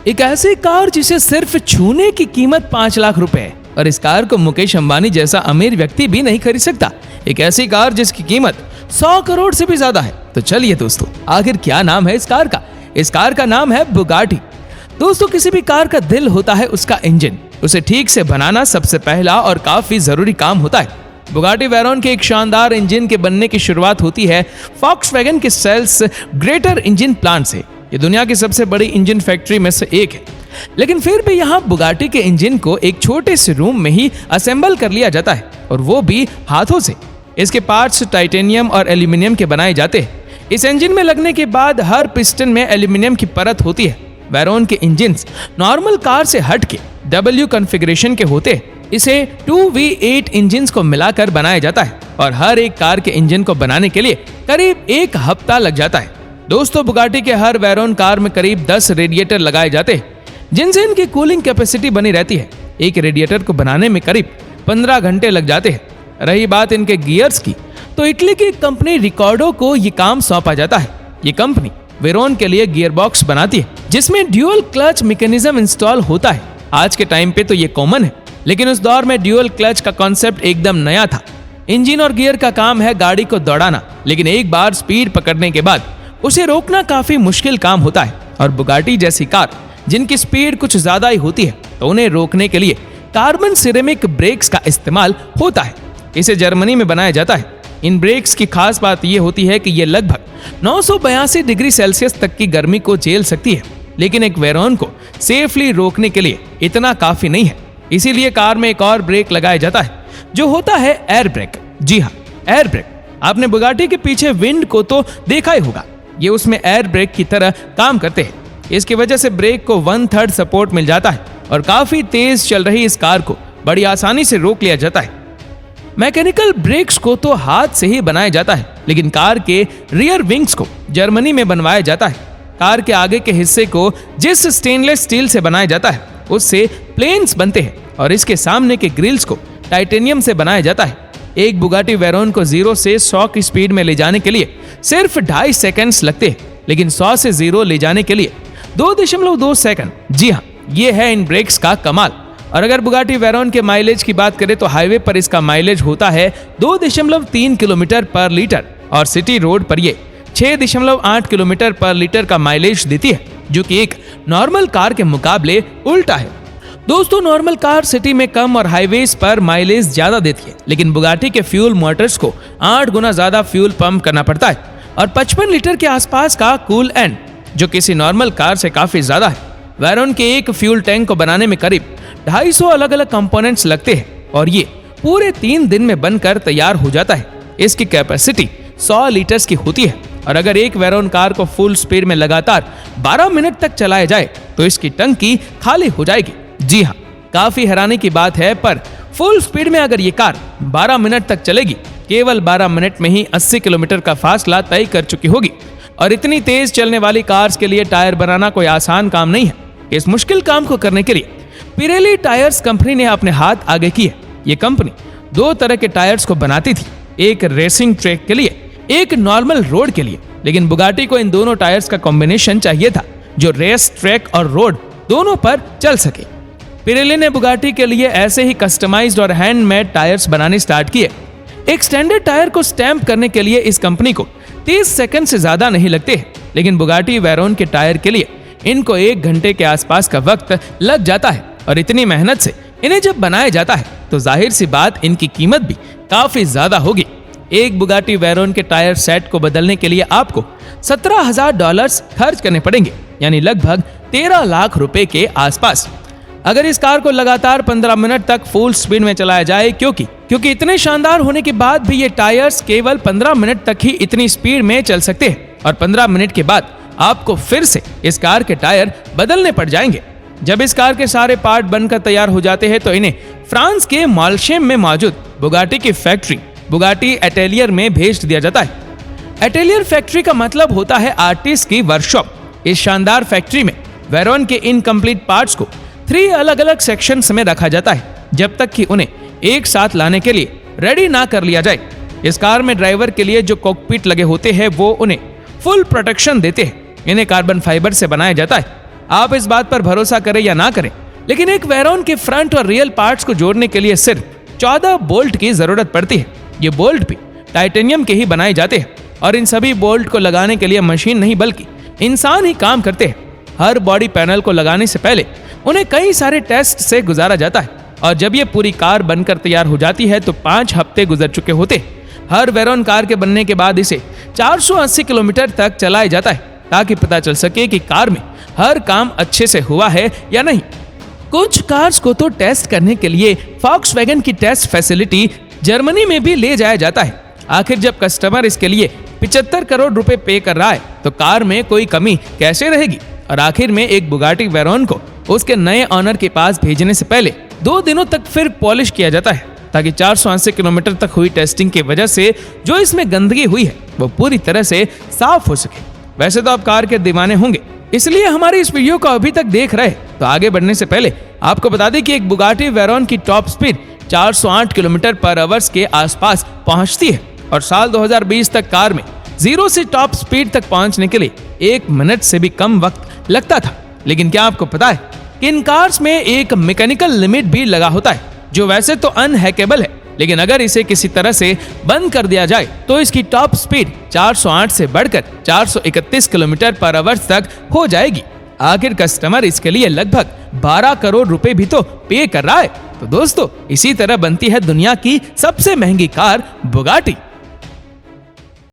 एक ऐसी कार जिसे सिर्फ छूने की कीमत 5 लाख रुपए है और इस कार को मुकेश अंबानी जैसा अमीर व्यक्ति भी नहीं खरीद सकता। एक ऐसी कार जिसकी कीमत 100 करोड़ से भी ज्यादा है। तो चलिए दोस्तों, आखिर क्या नाम है इस कार का? इस कार का नाम है बुगाटी। दोस्तों, किसी भी कार का दिल होता है उसका इंजन। उसे ठीक से बनाना सबसे पहला और काफी जरूरी काम होता है। बुगाटी वेरॉन के एक शानदार इंजन के बनने की शुरुआत होती है फॉक्सवैगन के सेल्स ग्रेटर इंजन प्लांट से। ये दुनिया की सबसे बड़ी इंजन फैक्ट्री में से एक है, लेकिन फिर भी यहाँ बुगाटी के इंजन को एक छोटे से रूम में ही असेंबल कर लिया जाता है, और वो भी हाथों से। इसके पार्ट्स टाइटेनियम और एल्यूमिनियम के बनाए जाते हैं। इस इंजन में लगने के बाद हर पिस्टन में एल्यूमिनियम की परत होती है। वेरॉन के इंजन नॉर्मल कार से हटके W कॉन्फ़िगरेशन के होते हैं। इसे 2V8 इंजन को मिलाकर बनाया जाता है और हर एक कार के इंजन को बनाने के लिए करीब 1 हफ्ता लग जाता है। दोस्तों, बुगाटी के हर वेरॉन कार में करीब 10 रेडिएटर लगाए जाते हैं, जिनसे इनकी कूलिंग कैपेसिटी बनी रहती है। एक रेडिएटर को बनाने में करीब 15 घंटे लग जाते हैं। रही बात इनके गियर्स की, तो इटली की कंपनी रिकॉर्डो को ये काम सौंपा जाता है। ये कंपनी वेरॉन के लिए गियर बॉक्स बनाती है, जिसमें ड्यूअल क्लच मैकेनिज्म इंस्टॉल होता है। आज के टाइम पे तो ये कॉमन है, लेकिन उस दौर में ड्यूअल क्लच का कॉन्सेप्ट एकदम नया था। इंजन और गियर का काम है गाड़ी को दौड़ाना, लेकिन एक बार स्पीड पकड़ने के बाद उसे रोकना काफी मुश्किल काम होता है। और बुगाटी जैसी कार जिनकी स्पीड कुछ ज्यादा ही होती है, तो उन्हें रोकने के लिए कार्बन सिरेमिक ब्रेक्स का इस्तेमाल होता है। इसे जर्मनी में बनाया जाता है। इन ब्रेक्स की खास बात यह होती है कि ये लगभग 982 डिग्री सेल्सियस तक की गर्मी को झेल सकती है, लेकिन एक वेरॉन को सेफली रोकने के लिए इतना काफी नहीं है। इसीलिए कार में एक और ब्रेक लगाया जाता है, जो होता है एयर ब्रेक। जी हाँ, एयर ब्रेक। आपने बुगाटी के पीछे विंड को तो देखा ही होगा। ये उसमें एयर ब्रेक की तरह काम करते हैं। इसकी वजह से ब्रेक को 1/3 सपोर्ट मिल जाता है और काफी तेज चल रही इस कार को बड़ी आसानी से रोक लिया जाता है। मैकेनिकल ब्रेक्स को तो हाथ से ही बनाया जाता है, लेकिन कार के रियर विंग्स को जर्मनी में बनवाया जाता है। कार के आगे के हिस्से को जिस स्टेनलेस स्टील से बनाया जाता है, उससे प्लेन्स बनते हैं, और इसके सामने के ग्रिल्स को टाइटेनियम से बनाया जाता है। एक बुगाटी वेरॉन को 0 से 100 की स्पीड में ले जाने के लिए सिर्फ 2.5 सेकंड्स लगते हैं, लेकिन 100 से 0 ले जाने के लिए 2.2 सेकंड। जी हाँ, ये है इन ब्रेक्स का कमाल। और अगर बुगाटी वेरॉन के माइलेज की बात करें तो हाईवे पर इसका माइलेज होता है 2.3 किलोमीटर पर लीटर, और सिटी रोड पर ये 6.8 किलोमीटर पर लीटर का माइलेज देती है, जो कि एक नॉर्मल कार के मुकाबले उल्टा है। दोस्तों, नॉर्मल कार सिटी में कम और हाईवेज पर माइलेज ज्यादा देती है, लेकिन बुगाटी के फ्यूल मोटर्स को 8 गुना ज्यादा फ्यूल पंप करना पड़ता है, और 55 लीटर के आसपास का कूल एंड, जो किसी नॉर्मल कार से काफी ज्यादा है। वेरॉन के एक फ्यूल टैंक को बनाने में करीब 250 अलग अलग कंपोनेंट्स लगते हैं, और ये पूरे 3 दिन में बनकर तैयार हो जाता है। इसकी कैपेसिटी 100 लीटर्स की होती है, और अगर एक वेरॉन कार को फुल स्पीड में लगातार 12 मिनट तक चलाया जाए तो इसकी टंकी खाली हो जाएगी। जी हाँ, काफी हैरानी की बात है, पर फुल स्पीड में अगर ये कार 12 मिनट तक चलेगी, केवल 12 मिनट में ही 80 किलोमीटर का फासला तय कर चुकी होगी। और इतनी तेज चलने वाली कार्स के लिए टायर बनाना कोई आसान काम नहीं है। इस मुश्किल काम को करने के लिए पिरेली टायर्स कंपनी ने अपने हाथ आगे किए। ये कंपनी 2 तरह के टायर्स को बनाती थी, एक रेसिंग ट्रैक के लिए, एक नॉर्मल रोड के लिए। लेकिन बुगाटी को इन दोनों टायर्स का कॉम्बिनेशन चाहिए था, जो रेस, ट्रैक और रोड दोनों पर चल सके। पिरेली ने बुगाटी के लिए ऐसे ही कस्टमाइज्ड और हैंडमेड टायर्स बनाने स्टार्ट किए। एक स्टैंडर्ड टायर को स्टैंप करने के लिए इस कंपनी को 30 सेकंड से ज्यादा नहीं लगते, लेकिन बुगाटी वेरॉन के टायर के लिए इनको 1 घंटे के आसपास का वक्त लग जाता है। और इतनी मेहनत से इन्हें जब बनाया जाता है तो जाहिर सी बात इनकी कीमत भी काफी ज्यादा होगी। एक बुगाटी वेरॉन के टायर सेट को बदलने के लिए आपको $17,000 खर्च करने पड़ेंगे, यानी लगभग 13 लाख रुपए के आसपास। अगर इस कार को लगातार 15 मिनट तक फुल स्पीड में चलाया जाए, क्योंकि इतने शानदार होने के बाद भी ये टायर्स केवल 15 मिनट तक ही इतनी स्पीड में चल सकते हैं, और 15 मिनट के बाद आपको फिर से इस कार के टायर बदलने पड़ जाएंगे। जब इस कार के सारे पार्ट बनकर तैयार हो जाते हैं तो इन्हें फ्रांस के माल्शेम में मौजूद बुगाटी की फैक्ट्री बुगाटी एटेलियर में भेज दिया जाता है। एटेलियर फैक्ट्री का मतलब होता है आर्टिस्ट की वर्कशॉप। इस शानदार फैक्ट्री में वेरॉन के इनकम्प्लीट पार्ट्स को 3 अलग अलग सेक्शंस में रखा जाता है, जब तक कि उन्हें एक साथ लाने के लिए रेडी ना कर लिया जाए। इस कार में ड्राइवर के लिए जो कॉकपिट लगे होते हैं वो उन्हें फुल प्रोटेक्शन देते हैं। इन्हें कार्बन फाइबर से बनाया जाता है। आप इस बात पर भरोसा करें या ना करें, लेकिन एक वेरोन के फ्रंट और रियल पार्ट्स को जोड़ने के लिए सिर्फ 14 बोल्ट की जरूरत पड़ती है। ये बोल्ट भी टाइटेनियम के ही बनाए जाते हैं और इन सभी बोल्ट को लगाने के लिए मशीन नहीं बल्कि इंसान ही काम करते हैं। हर बॉडी पैनल को लगाने से पहले उन्हें कई सारे टेस्ट से गुजारा जाता है और जब ये पूरी कार बनकर तैयार हो जाती है तो 5 हफ्ते गुजर चुके होते हैं। हर वेरोन कार के बनने के बाद इसे 480 किलोमीटर तक चलाया जाता है ताकि पता चल सके कि कार में हर काम अच्छे से हुआ है या नहीं। कुछ कार्स को तो टेस्ट करने के लिए फॉक्सवैगन की टेस्ट फैसिलिटी जर्मनी में भी ले जाया जाता है। आखिर जब कस्टमर इसके लिए 75 करोड़ रुपए पे कर रहा है तो कार में कोई कमी कैसे रहेगी। और आखिर में एक बुगाटी वेरोन को उसके नए ऑनर के पास भेजने से पहले 2 दिनों तक फिर पॉलिश किया जाता है ताकि 480 किलोमीटर तक हुई टेस्टिंग की वजह से जो इसमें गंदगी हुई है वो पूरी तरह से साफ हो सके। वैसे तो आप कार के दीवाने होंगे, इसलिए हमारी इस वीडियो को अभी तक देख रहे, तो आगे बढ़ने से पहले आपको बता दें कि एक बुगाटी वेरोन की टॉप स्पीड 408 किलोमीटर पर आवर्स के आसपास पहुंचती है और साल 2020 तक कार में 0 से टॉप स्पीड तक पहुंचने के लिए 1 मिनट से भी कम वक्त लगता था। लेकिन क्या आपको पता है कि इन कार्स में एक मैकेनिकल लिमिट भी लगा होता है जो वैसे तो अनहैकेबल है, लेकिन अगर इसे किसी तरह से बंद कर दिया जाए तो इसकी टॉप स्पीड 408 से बढ़कर 431 किलोमीटर पर आवर्स तक हो जाएगी। आखिर कस्टमर इसके लिए लगभग 12 करोड़ रुपए भी तो पे कर रहा है। तो दोस्तों, इसी तरह बनती है दुनिया की सबसे महंगी कार बुगाटी।